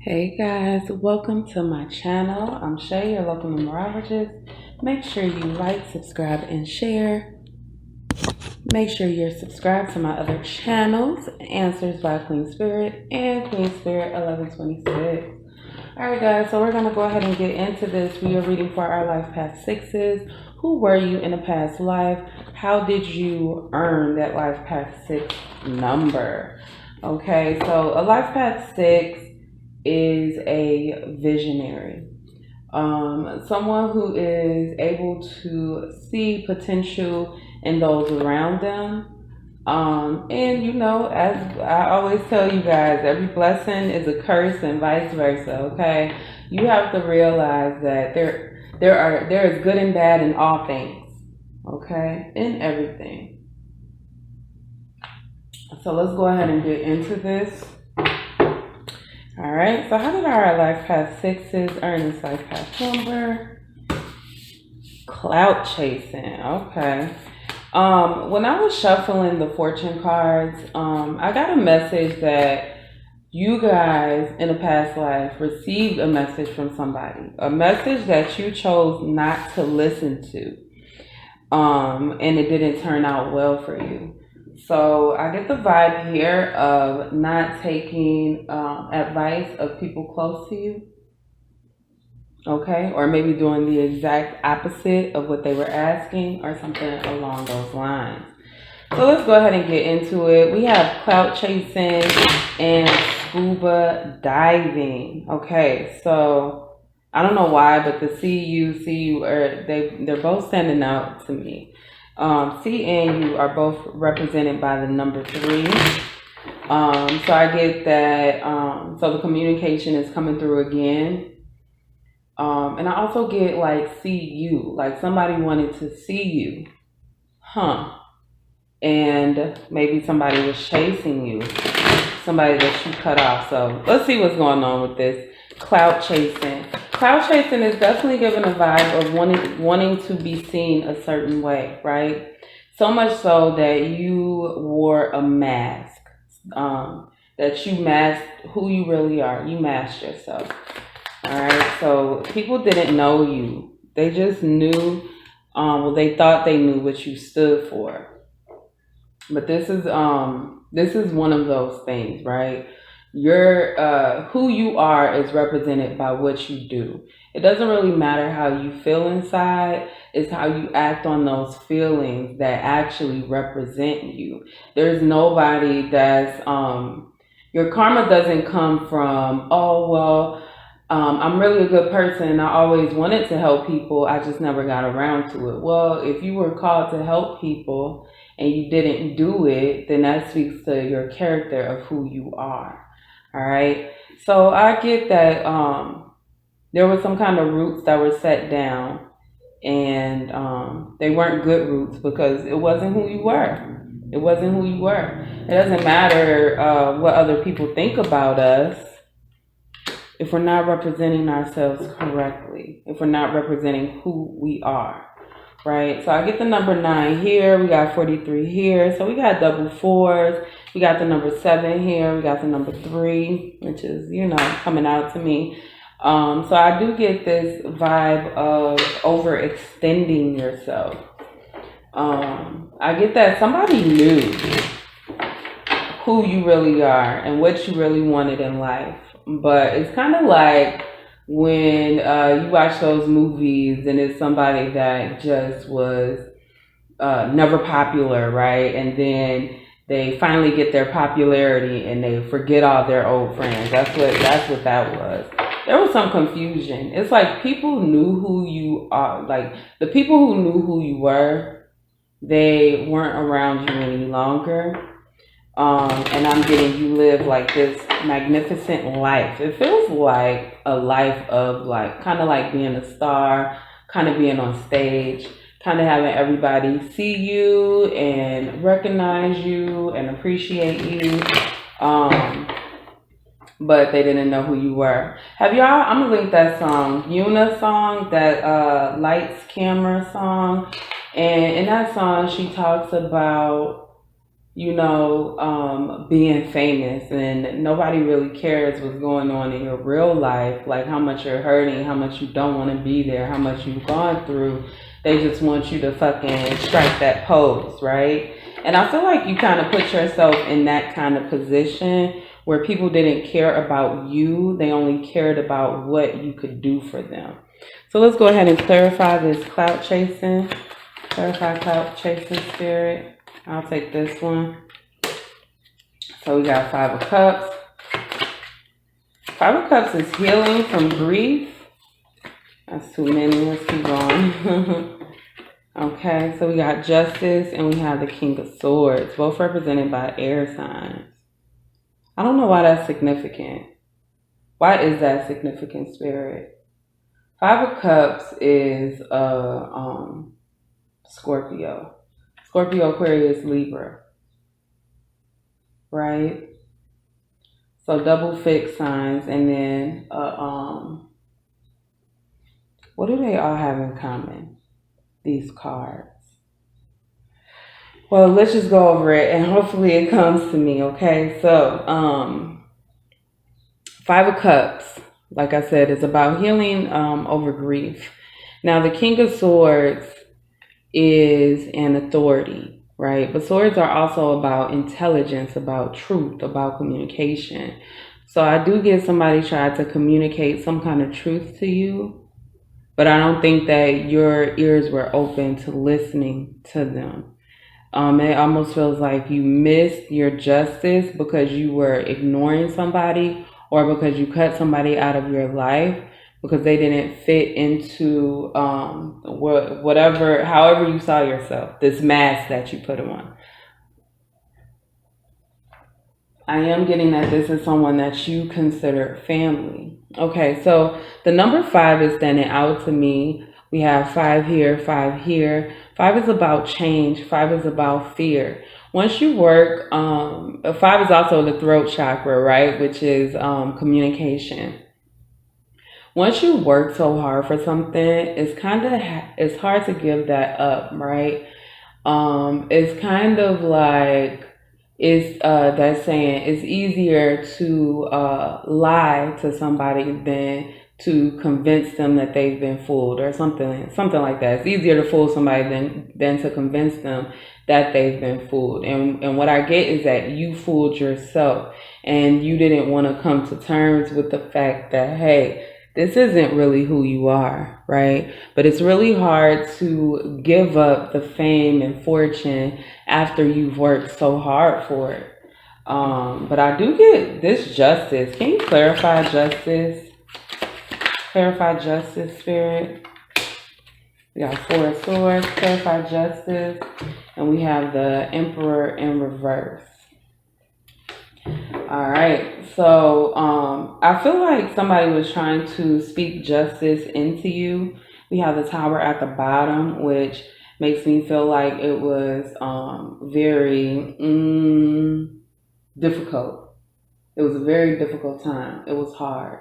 Hey guys, welcome to my channel. I'm Shay, your local numerologist. Make sure you like, subscribe, and share. Make sure you're subscribed to my other channels, Answers by Queen Spirit and Queen Spirit 1126. Alright guys, so we're going to go ahead and get into this. We are reading for our life path sixes. Who were you in a past life? How did you earn that life path 6 number? Okay, so a life path 6 is a visionary, someone who is able to see potential in those around them. And you know, as I always tell you guys, every blessing is a curse and vice versa. Okay, you have to realize that there is good and bad in all things. Okay, in everything. So let's go ahead and get into this. All right, so how did our life path sixes earn this life path number? Clout chasing. Okay. When I was shuffling the fortune cards, I got a message that you guys in a past life received a message from somebody, a message that you chose not to listen to, and it didn't turn out well for you. So I get the vibe here of not taking advice of people close to you. Okay, or maybe doing the exact opposite of what they were asking or something along those lines. So let's go ahead and get into it. We have clout chasing and scuba diving. Okay, so I don't know why, but the CU, they're both standing out to me. C and U are both represented by the number 3. So I get that, so the communication is coming through again. And I also get like CU, like somebody wanted to see you. And maybe somebody was chasing you, somebody that you cut off. So let's see what's going on with this clout chasing. Clout chasing is definitely giving a vibe of wanting to be seen a certain way, right? So much so that you wore a mask, that you masked who you really are. You masked yourself. All right, so people didn't know you. They just knew, they thought they knew what you stood for. But this is one of those things, right? Who you are is represented by what you do. It doesn't really matter how you feel inside. It's how you act on those feelings that actually represent you. There's nobody that's, your karma doesn't come from, oh, well, I'm really a good person. I always wanted to help people. I just never got around to it. Well, if you were called to help people and you didn't do it, then that speaks to your character of who you are. All right. So I get that there were some kind of roots that were set down, and they weren't good roots because it wasn't who you were. It wasn't who you were. It doesn't matter what other people think about us if we're not representing ourselves correctly, if we're not representing who we are, right? So I get the number 9 here. We got 43 here. So we got double 4s. We got the number 7 here. We got the number 3, which is, coming out to me. So I do get this vibe of overextending yourself. I get that somebody knew who you really are and what you really wanted in life. But it's kind of like when you watch those movies and it's somebody that just was never popular, right? And then they finally get their popularity and they forget all their old friends. That's what that was. There was some confusion. It's like people knew who you are. Like the people who knew who you were, they weren't around you any longer. And I'm getting you live like this magnificent life. It feels like a life of like, kind of like being a star, kind of being on stage, kind of having everybody see you and recognize you and appreciate you. But they didn't know who you were. I'm gonna link that song, Yuna song, that Lights Camera song. And in that song, she talks about being famous, and nobody really cares what's going on in your real life, like how much you're hurting, how much you don't want to be there, how much you've gone through. They just want you to fucking strike that pose, right? And I feel like you kind of put yourself in that kind of position where people didn't care about you. They only cared about what you could do for them. So let's go ahead and clarify this clout chasing. Clarify clout chasing spirit. I'll take this one. So we got 5 of Cups. 5 of Cups is healing from grief. That's too many. Let's keep going. Okay, so we got Justice and we have the King of Swords, both represented by air signs. I don't know why that's significant. Why is that significant, Spirit? 5 of Cups is Scorpio. Scorpio, Aquarius, Libra. Right? So double fixed signs, and then what do they all have in common? These cards. Well, let's just go over it and hopefully it comes to me, okay? So, 5 of Cups, like I said, is about healing over grief. Now, the King of Swords is an authority, right? But swords are also about intelligence, about truth, about communication. So I do get somebody tried to communicate some kind of truth to you, but I don't think that your ears were open to listening to them. It almost feels like you missed your justice because you were ignoring somebody, or because you cut somebody out of your life because they didn't fit into however you saw yourself, this mask that you put on. I am getting that this is someone that you consider family. Okay, so the number 5 is standing out to me. We have 5 here, 5 here. 5 is about change. 5 is about fear. Once you work, 5 is also the throat chakra, right? Which is communication. Once you work so hard for something, it's hard to give that up, right? It's kind of like, it's that saying, it's easier to lie to somebody than to convince them that they've been fooled, or something like that. It's easier to fool somebody than to convince them that they've been fooled. And what I get is that you fooled yourself, and you didn't want to come to terms with the fact that, hey, this isn't really who you are, right? But it's really hard to give up the fame and fortune after you've worked so hard for it. But I do get this justice. Can you clarify justice? Clarify justice, Spirit. We got 4 of Swords, clarify justice. And we have the Emperor in reverse. All right, so I feel like somebody was trying to speak justice into you. We have the Tower at the bottom, which makes me feel like it was very difficult. It was a very difficult time. It was hard.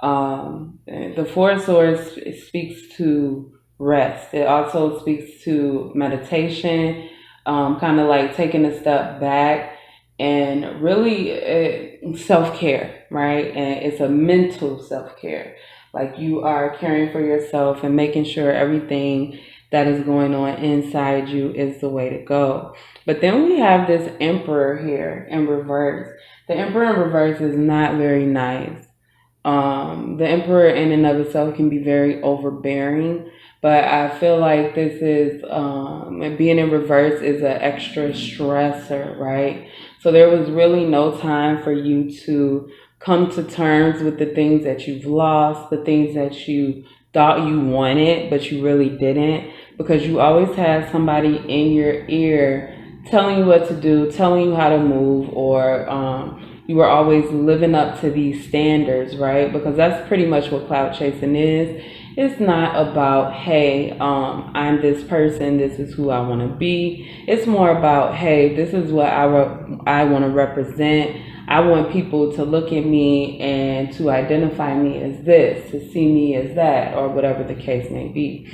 The 4 of Swords speaks to rest. It also speaks to meditation, kind of like taking a step back, and really self-care, right? And it's a mental self-care. Like you are caring for yourself and making sure everything that is going on inside you is the way to go. But then we have this Emperor here in reverse. The Emperor in reverse is not very nice. The Emperor in and of itself can be very overbearing, but I feel like this is, being in reverse is an extra stressor, right? So there was really no time for you to come to terms with the things that you've lost, the things that you thought you wanted, but you really didn't, because you always had somebody in your ear telling you what to do, telling you how to move, or you were always living up to these standards, right? Because that's pretty much what clout chasing is. It's not about, hey, I'm this person, this is who I want to be. It's more about, hey, this is what I want to represent. I want people to look at me and to identify me as this, to see me as that, or whatever the case may be.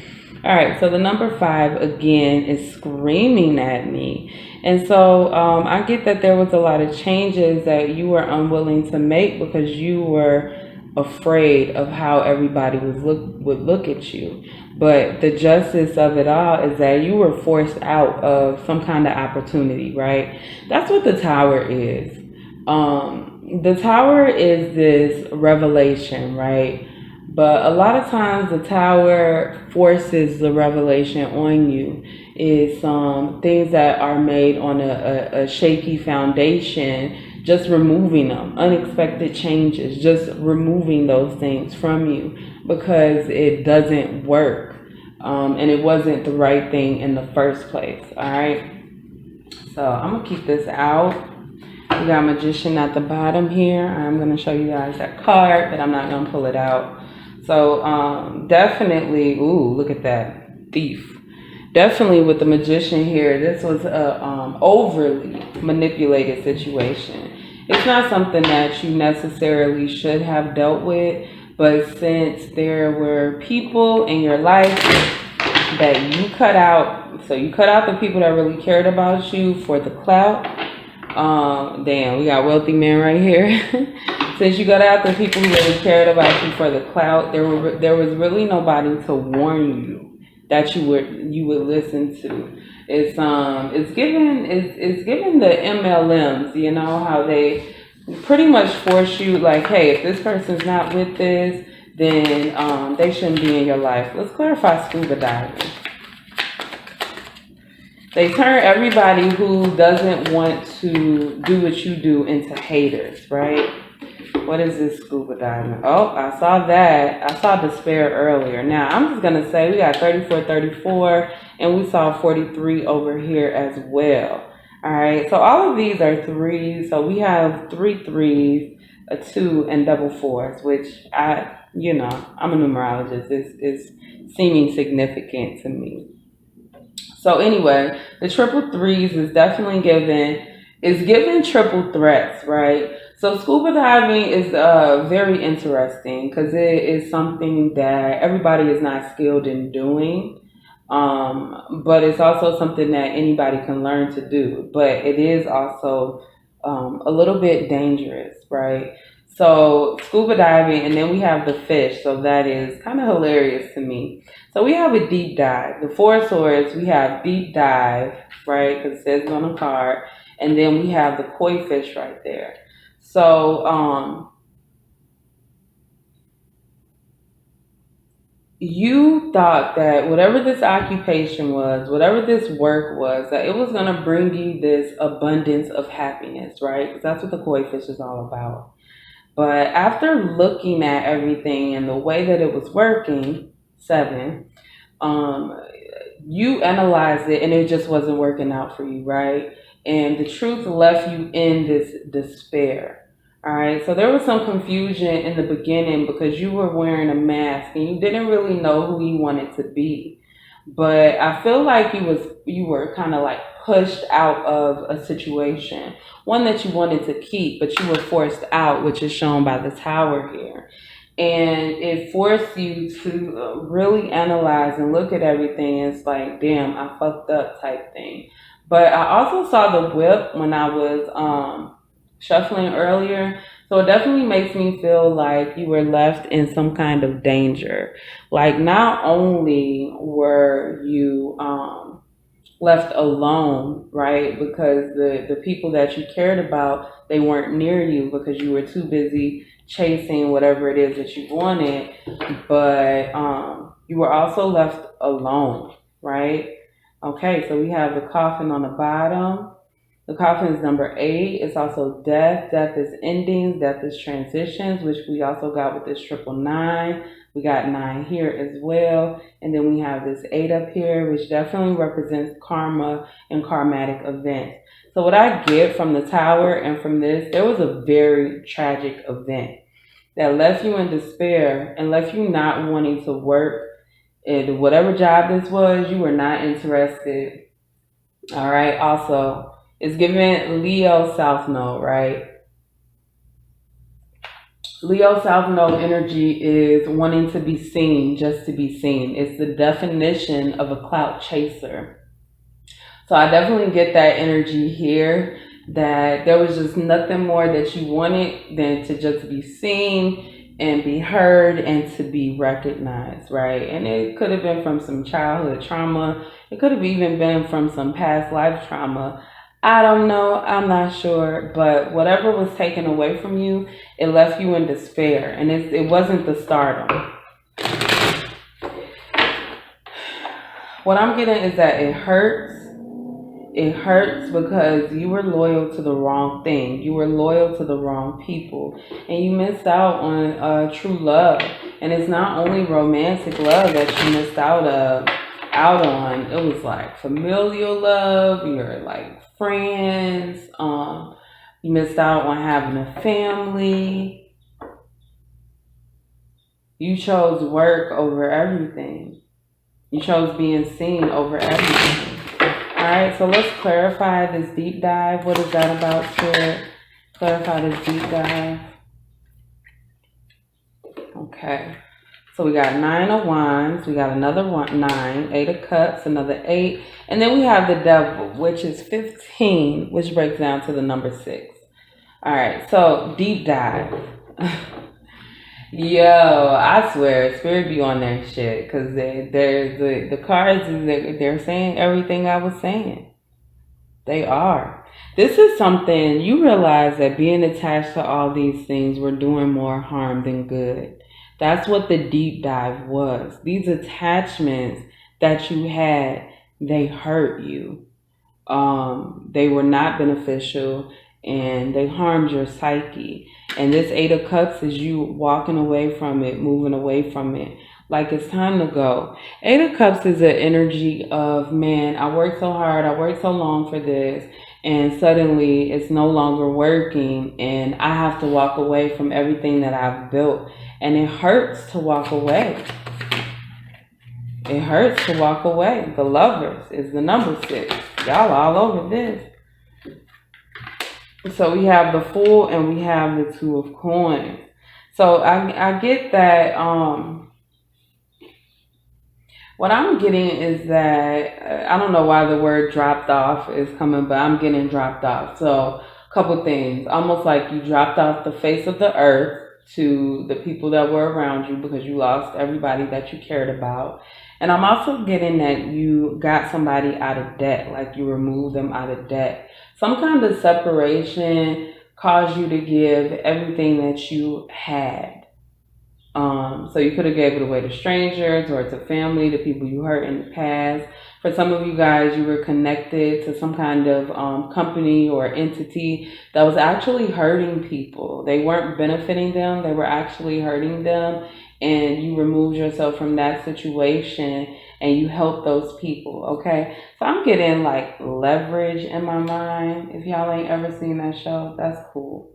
All right, so the number 5 again is screaming at me. And so I get that there was a lot of changes that you were unwilling to make because you were afraid of how everybody would look at you. But the justice of it all is that you were forced out of some kind of opportunity, right? That's what the Tower is. The Tower is this revelation, right? But a lot of times the Tower forces the revelation on you. Is things that are made on a shaky foundation, just removing them, unexpected changes, just removing those things from you because it doesn't work. And it wasn't the right thing in the first place. All right. So I'm going to keep this out. We got Magician at the bottom here. I'm going to show you guys that card, but I'm not going to pull it out. So definitely, ooh, look at that. Thief. Definitely with the Magician here, this was a overly manipulated situation. It's not something that you necessarily should have dealt with, but since there were people in your life that you cut out, so you cut out the people that really cared about you for the clout. Damn, we got wealthy man right here. Since you got out the people who really cared about you for the clout, there was really nobody to warn you that you would listen to. It's given the MLMs, you know, how they pretty much force you like, hey, if this person's not with this, then they shouldn't be in your life. Let's clarify scuba diving. They turn everybody who doesn't want to do what you do into haters, right? What is this scuba diving? Oh, I saw that. I saw despair earlier. Now, I'm just going to say we got 34, 34, and we saw 43 over here as well. All right, so all of these are threes. So we have 3 threes, a 2, and double 4s, which I'm a numerologist. It's seeming significant to me. So anyway, the triple 3s is definitely given triple threats, right? So scuba diving is very interesting because it is something that everybody is not skilled in doing, but it's also something that anybody can learn to do. But it is also a little bit dangerous, right? So scuba diving, and then we have the fish. So that is kind of hilarious to me. So we have a deep dive. The 4 swords, we have deep dive, right? Because it says it on the card. And then we have the koi fish right there. So you thought that whatever this occupation was, whatever this work was, that it was going to bring you this abundance of happiness, right? Because that's what the koi fish is all about. But after looking at everything and the way that it was working, 7, you analyzed it and it just wasn't working out for you, right? And the truth left you in this despair. All right, so there was some confusion in the beginning because you were wearing a mask and you didn't really know who you wanted to be. But I feel like you were kind of like pushed out of a situation, one that you wanted to keep, but you were forced out, which is shown by the Tower here. And it forced you to really analyze and look at everything. It's like, damn, I fucked up type thing. But I also saw the whip when I was shuffling earlier. So it definitely makes me feel like you were left in some kind of danger. Like not only were you left alone, right? Because the people that you cared about, they weren't near you because you were too busy chasing whatever it is that you wanted. But you were also left alone, right? Okay, so we have the coffin on the bottom. The coffin is number 8. It's also death. Death is endings. Death is transitions, which we also got with this 999. We got 9 here as well. And then we have this 8 up here, which definitely represents karma and karmatic events. So what I get from the Tower and from this, there was a very tragic event that left you in despair and left you not wanting to work. And whatever job this was, you were not interested. All right. Also, it's given Leo South Node, right? Leo South Node energy is wanting to be seen just to be seen. It's the definition of a clout chaser. So I definitely get that energy here, that there was just nothing more that you wanted than to just be seen and be heard and to be recognized, right? And it could have been from some childhood trauma. It could have even been from some past life trauma. I don't know. I'm not sure. But whatever was taken away from you, it left you in despair. And it wasn't the stardom. What I'm getting is that it hurts. It hurts because you were loyal to the wrong thing. You were loyal to the wrong people. And you missed out on true love. And it's not only romantic love that you missed out on. It was like familial love, your like friends. You missed out on having a family. You chose work over everything. You chose being seen over everything. All right, so let's clarify this deep dive. What is that about, Spirit? Clarify this deep dive. Okay, so we got 9 of Wands. We got another 9, 8 of Cups, another 8. And then we have the Devil, which is 15, which breaks down to the number 6. All right, so deep dive. Yo, I swear, Spirit be on that shit, because the cards, they're saying everything I was saying. They are. This is something, you realize that being attached to all these things, we're doing more harm than good. That's what the deep dive was. These attachments that you had, they hurt you. They were not beneficial, and they harmed your psyche. And this 8 of Cups is you walking away from it, moving away from it. Like it's time to go. 8 of Cups is an energy of, man, I worked so hard, I worked so long for this, and suddenly it's no longer working, and I have to walk away from everything that I've built. And it hurts to walk away. It hurts to walk away. The Lovers is the number 6. Y'all all over this. So we have the Fool and we have the 2 of Coins. So I get that. What I'm getting is that I don't know why the word dropped off is coming, but I'm getting dropped off. So a couple things, almost like you dropped off the face of the earth to the people that were around you because you lost everybody that you cared about. And I'm also getting that you got somebody out of debt, like you removed them out of debt. Some kind of separation caused you to give everything that you had. So you could have gave it away to strangers or to family, to people you hurt in the past. For some of you guys, you were connected to some kind of company or entity that was actually hurting people. They weren't benefiting them, they were actually hurting them. And you removed yourself from that situation and you helped those people, okay? So I'm getting like Leverage in my mind. If y'all ain't ever seen that show, that's cool.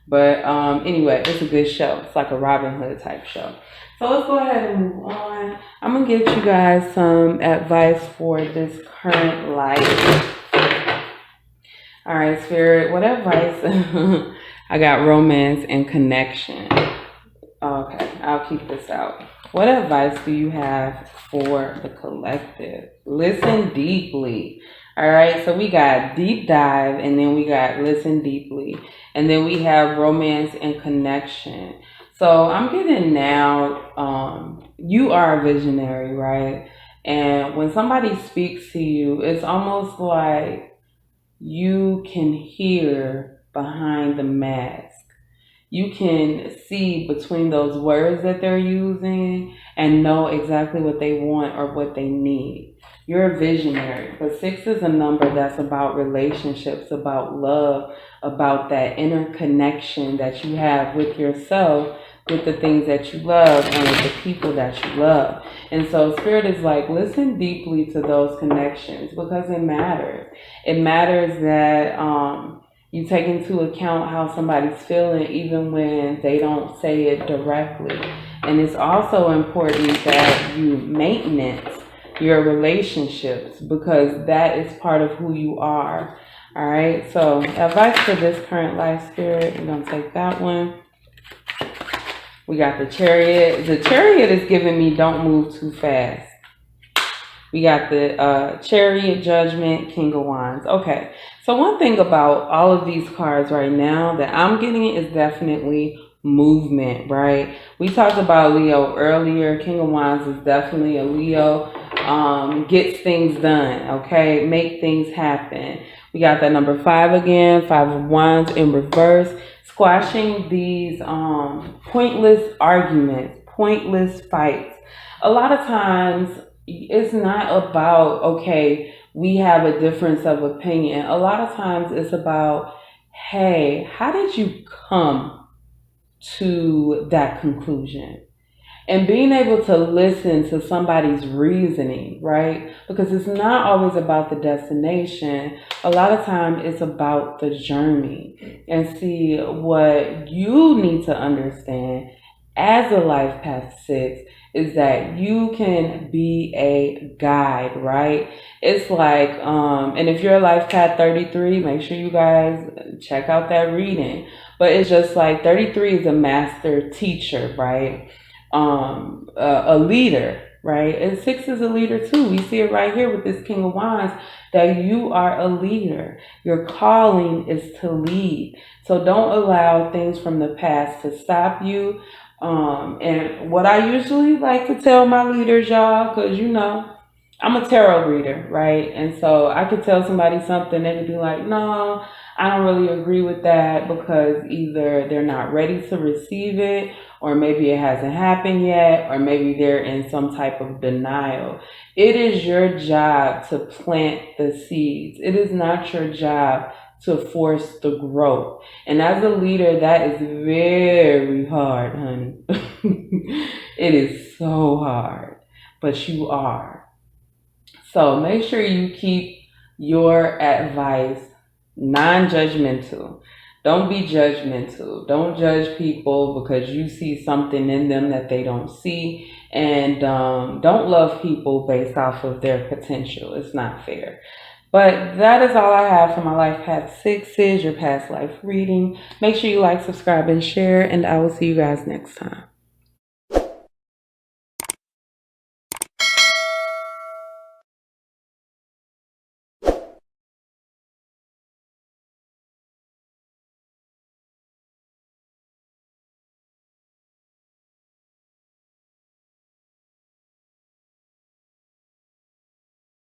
But anyway, it's a good show. It's like a Robin Hood type show. So let's go ahead and move on. I'm going to get you guys some advice for this current life. All right, Spirit, what advice? I got romance and connection. Okay, I'll keep this out. What advice do you have for the collective? Listen deeply. All right, so we got deep dive, and then we got listen deeply, and then we have romance and connection. So I'm getting now, you are a visionary, right? And when somebody speaks to you, it's almost like you can hear behind the mask. You can see between those words that they're using and know exactly what they want or what they need. You're a visionary, but 6 is a number that's about relationships, about love, about that inner connection that you have with yourself, with the things that you love, and with the people that you love. And so Spirit is like, listen deeply to those connections because it matters. It matters that you take into account how somebody's feeling even when they don't say it directly. And it's also important that you maintenance your relationships because that is part of who you are. All right, so advice for this current life, Spirit. We're going to take that one. We got the Chariot. The Chariot is giving me don't move too fast. We got the Chariot, Judgment, King of Wands. Okay, so one thing about all of these cards right now that I'm getting is definitely movement, right? We talked about Leo earlier. King of Wands is definitely a Leo. Gets things done, okay? Make things happen. We got that number 5 again, 5 of Wands in reverse. Squashing these pointless arguments, pointless fights. A lot of times, it's not about, okay, we have a difference of opinion. A lot of times it's about, hey, how did you come to that conclusion? And being able to listen to somebody's reasoning, right? Because it's not always about the destination. A lot of time it's about the journey. And see, what you need to understand as a life path 6 is that you can be a guide, right? It's like, and if you're a life path 33, make sure you guys check out that reading. But it's just like 33 is a master teacher, right? A leader, right? And 6 is a leader too. We see it right here with this King of Wands, that you are a leader. Your calling is to lead. So don't allow things from the past to stop you. And what I usually like to tell my leaders, y'all, because you know, I'm a tarot reader, right? And so I could tell somebody something and they'd be like, no, I don't really agree with that, because either they're not ready to receive it, or maybe it hasn't happened yet, or maybe they're in some type of denial. It is your job to plant the seeds. It is not your job to force the growth. And as a leader, that is very hard, honey. It is so hard, but you are. So make sure you keep your advice non-judgmental. Don't be judgmental. Don't judge people because you see something in them that they don't see. And don't love people based off of their potential. It's not fair. But that is all I have for my Life Path 6's, your past life reading. Make sure you like, subscribe, and share, and I will see you guys next time.